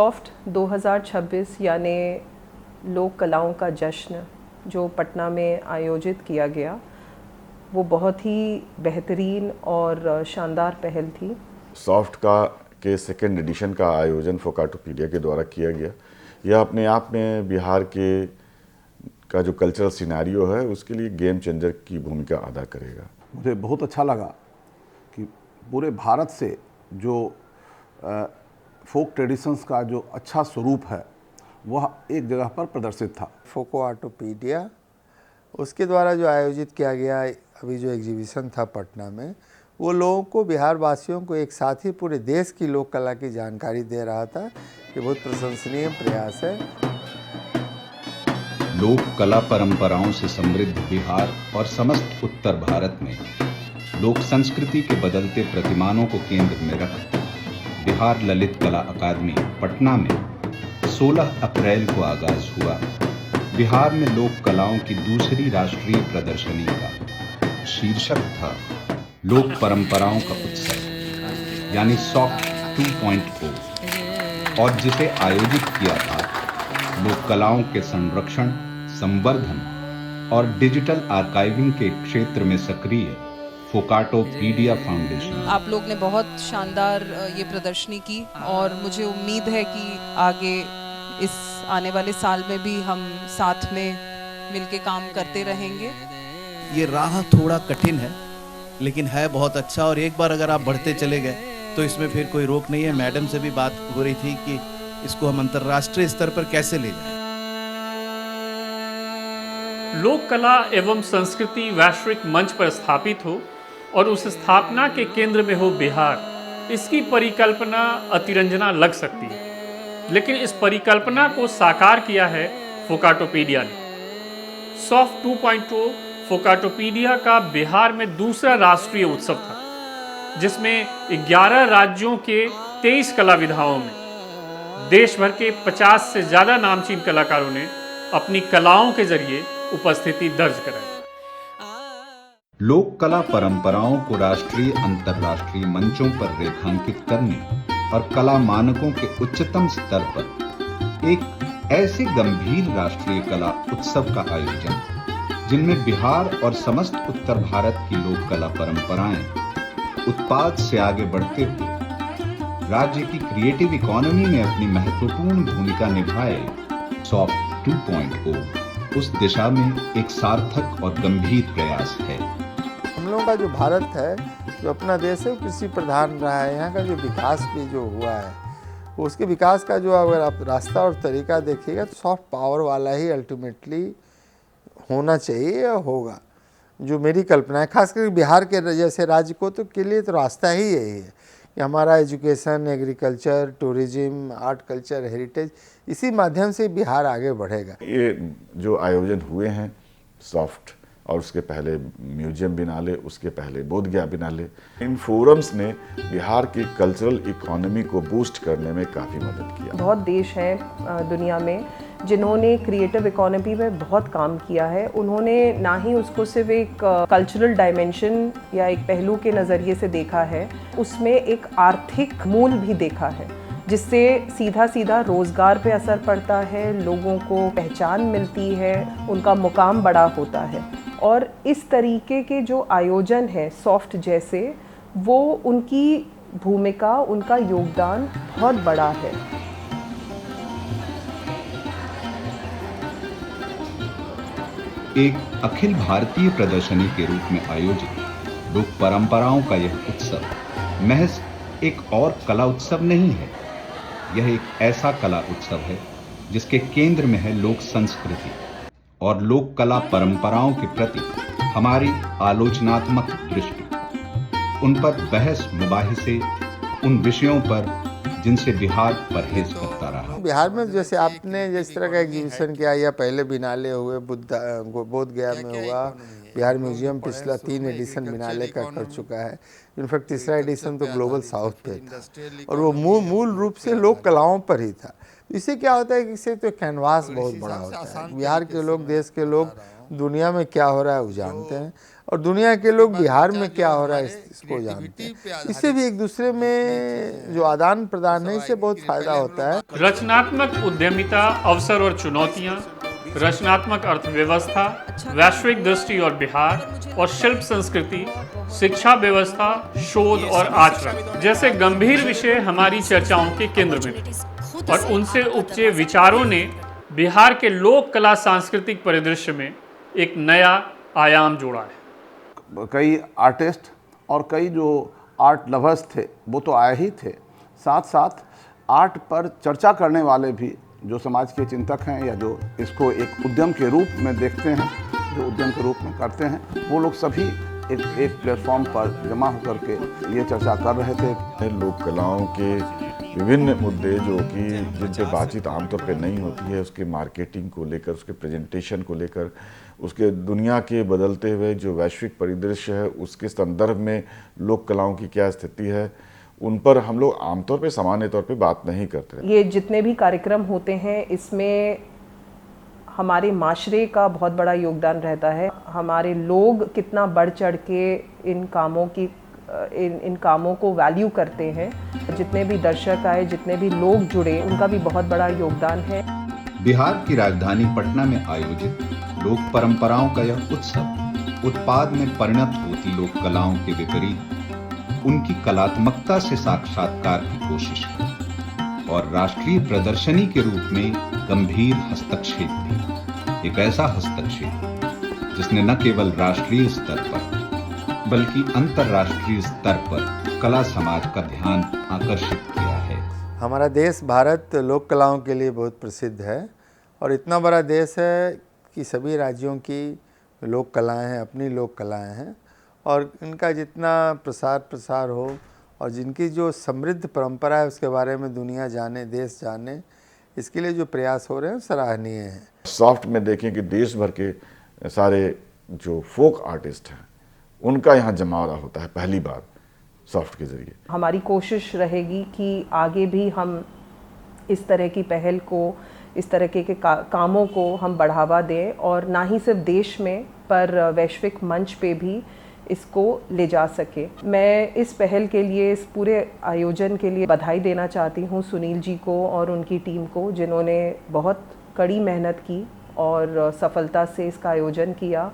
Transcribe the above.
Soft 2026 यानी लोक कलाओं का जश्न जो पटना में आयोजित किया गया, वो बहुत ही बेहतरीन और शानदार पहल थी। सॉफ्ट के सेकेंड एडिशन का आयोजन फोकाटोपीडिया के द्वारा किया गया। यह अपने आप में बिहार का जो कल्चरल सिनेरियो है उसके लिए गेम चेंजर की भूमिका अदा करेगा। मुझे बहुत अच्छा लगा कि पूरे भारत से जो फोक ट्रेडिशंस का जो अच्छा स्वरूप है वह एक जगह पर प्रदर्शित था। फोकाटोपीडिया उसके द्वारा जो आयोजित किया गया अभी जो एग्जीबिशन था पटना में, वो लोगों को, बिहार वासियों को एक साथ ही पूरे देश की लोक कला की जानकारी दे रहा था। ये बहुत प्रशंसनीय प्रयास है। लोक कला परंपराओं से समृद्ध बिहार और समस्त उत्तर भारत में लोक संस्कृति के बदलते प्रतिमानों को केंद्र में रख बिहार ललित कला अकादमी पटना में 16 अप्रैल को आगाज हुआ। बिहार में लोक कलाओं की दूसरी राष्ट्रीय प्रदर्शनी का शीर्षक था लोक परंपराओं का उत्सव यानी सॉफ्ट 2.0 और जिसे आयोजित किया था लोक कलाओं के संरक्षण, संवर्धन और डिजिटल आर्काइविंग के क्षेत्र में सक्रिय फोकाटोपीडिया फाउंडेशन। आप लोग ने बहुत शानदार ये प्रदर्शनी की और मुझे उम्मीद है कि आगे इस आने वाले साल में भी हम साथ में मिलके काम करते रहेंगे। ये राह थोड़ा कठिन है लेकिन है बहुत अच्छा, और एक बार अगर आप बढ़ते चले गए तो इसमें फिर कोई रोक नहीं है। मैडम से भी बात हो रही थी कि इसको हम अंतर्राष्ट्रीय स्तर पर कैसे ले जाएं। लोक कला एवं संस्कृति वैश्विक मंच पर स्थापित हो और उस स्थापना के केंद्र में हो बिहार, इसकी परिकल्पना अतिरंजना लग सकती है, लेकिन इस परिकल्पना को साकार किया है फोकाटोपीडिया ने। सॉफ्ट 2.0 फोकाटोपीडिया का बिहार में दूसरा राष्ट्रीय उत्सव था, जिसमें 11 राज्यों के 23 कला विधाओं में देश भर के 50 से ज़्यादा नामचीन कलाकारों ने अपनी कलाओं के जरिए उपस्थिति दर्ज कराई। लोक कला परंपराओं को राष्ट्रीय अंतर्राष्ट्रीय मंचों पर रेखांकित करने और कला मानकों के उच्चतम स्तर पर एक ऐसे गंभीर राष्ट्रीय कला उत्सव का आयोजन जिनमें बिहार और समस्त उत्तर भारत की लोक कला परंपराएं उत्पाद से आगे बढ़ते हुए राज्य की क्रिएटिव इकोनॉमी में अपनी महत्वपूर्ण भूमिका निभाए, सॉफ्ट 2.0 उस दिशा में एक सार्थक और गंभीर प्रयास है। हम लोगों का जो भारत है, जो अपना देश है, कृषि प्रधान रहा है। यहाँ का जो विकास भी जो हुआ है, उसके विकास का जो अगर आप रास्ता और तरीका देखिएगा तो सॉफ्ट पावर वाला ही अल्टीमेटली होना चाहिए या होगा, जो मेरी कल्पना है। खासकर बिहार के जैसे राज्य को तो के लिए तो रास्ता ही यही है कि हमारा education, agriculture, tourism, art culture, heritage, इसी माध्यम से बिहार आगे बढ़ेगा। ये जो आयोजन हुए हैं सॉफ्ट और उसके पहले म्यूजियम बिनाले, उसके पहले बोधगया बिनाले, इन फोरम्स ने बिहार की कल्चरल इकोनॉमी को बूस्ट करने में काफ़ी मदद किया। बहुत देश हैं दुनिया में जिन्होंने क्रिएटिव इकोनॉमी में बहुत काम किया है। उन्होंने ना ही उसको सिर्फ एक कल्चरल डायमेंशन या एक पहलू के नज़रिए से देखा है, उसमें एक आर्थिक मूल भी देखा है, जिससे सीधा सीधा रोज़गार पे असर पड़ता है, लोगों को पहचान मिलती है, उनका मुकाम बड़ा होता है। और इस तरीके के जो आयोजन है सॉफ्ट जैसे, वो उनकी भूमिका, उनका योगदान बहुत बड़ा है। एक अखिल भारतीय प्रदर्शनी के रूप में आयोजित लोक परंपराओं का यह उत्सव महज एक और कला उत्सव नहीं है। यह एक ऐसा कला उत्सव है जिसके केंद्र में है लोक संस्कृति और लोक कला परंपराओं के प्रति हमारी आलोचनात्मक दृष्टि, उन पर बहस मुबाहिसे, उन विषयों पर जिनसे बिहार परहेज करता रहा। बिहार में जैसे आपने जिस तरह का एग्जीबिशन किया या पहले बिनाले हुए, बोधगया में हुआ, बिहार म्यूजियम पिछला 3 एडिशन बिनाले का कर चुका है। इनफैक्ट तीसरा एडिशन तो ग्लोबल साउथ पे था और वो मूल रूप से लोक कलाओं पर ही था। इससे क्या होता है कि इससे तो कैनवास बहुत बड़ा होता है। बिहार के लोग, देश के लोग दुनिया में क्या हो रहा है वो जानते हैं और दुनिया के लोग बिहार में क्या हो रहा है इसको जानते हैं। इससे भी एक दूसरे में जो आदान प्रदान है, इससे बहुत फायदा होता है। रचनात्मक उद्यमिता, अवसर और चुनौतियां, रचनात्मक अर्थव्यवस्था, वैश्विक दृष्टि और बिहार, और शिल्प संस्कृति, शिक्षा व्यवस्था, शोध और आचरण जैसे गंभीर विषय हमारी चर्चाओं के केंद्र में थे। और उनसे उपजे विचारों ने बिहार के लोक कला सांस्कृतिक परिदृश्य में एक नया आयाम जोड़ा है। कई आर्टिस्ट और कई जो आर्ट लवर्स थे वो तो आए ही थे, साथ साथ आर्ट पर चर्चा करने वाले भी जो समाज के चिंतक हैं या जो इसको एक उद्यम के रूप में देखते हैं, जो उद्यम के रूप में करते हैं, वो लोग सभी एक प्लेटफॉर्म पर जमा होकर के ये चर्चा कर रहे थे। लोक कलाओं के विभिन्न मुद्दे जो कि जिन पे बातचीत आमतौर पे नहीं होती है, उसके मार्केटिंग को लेकर, उसके प्रेजेंटेशन को लेकर, उसके दुनिया के बदलते हुए जो वैश्विक परिदृश्य है उसके संदर्भ में लोक कलाओं की क्या स्थिति है, उन पर हम लोग आमतौर पे सामान्य तौर पे बात नहीं करते। ये जितने भी कार्यक्रम होते हैं इसमें हमारे माशरे का बहुत बड़ा योगदान रहता है। हमारे लोग कितना बढ़ चढ़ के इन कामों को वैल्यू करते हैं। जितने भी दर्शक आए, जितने भी लोग जुड़े, उनका भी बहुत बड़ा योगदान है। बिहार की राजधानी पटना में आयोजित लोक परंपराओं का यह उत्सव उत्पाद में परिणत होती लोक कलाओं के विपरीत उनकी कलात्मकता से साक्षात्कार की कोशिश है और राष्ट्रीय प्रदर्शनी के रूप में गंभीर हस्तक्षेप भी। एक ऐसा हस्तक्षेप जिसने न केवल राष्ट्रीय स्तर पर बल्कि अंतर्राष्ट्रीय स्तर पर कला समाज का ध्यान आकर्षित किया है। हमारा देश भारत लोक कलाओं के लिए बहुत प्रसिद्ध है और इतना बड़ा देश है कि सभी राज्यों की लोक कलाएं हैं, अपनी लोक कलाएं हैं और इनका जितना प्रसार हो और जिनकी जो समृद्ध परंपरा है उसके बारे में दुनिया जाने, देश जाने, इसके लिए जो प्रयास हो रहे हैं सराहनीय हैं। सॉफ्ट में देखें कि देश भर के सारे जो फोक आर्टिस्ट हैं उनका यहाँ जमावड़ा होता है पहली बार सॉफ्ट के जरिए। हमारी कोशिश रहेगी कि आगे भी हम इस तरह की पहल को, इस तरह के कामों को हम बढ़ावा दें और ना ही सिर्फ देश में पर वैश्विक मंच पे भी इसको ले जा सके। मैं इस पहल के लिए, इस पूरे आयोजन के लिए बधाई देना चाहती हूँ सुनील जी को और उनकी टीम को, जिन्होंने बहुत कड़ी मेहनत की और सफलता से इसका आयोजन किया।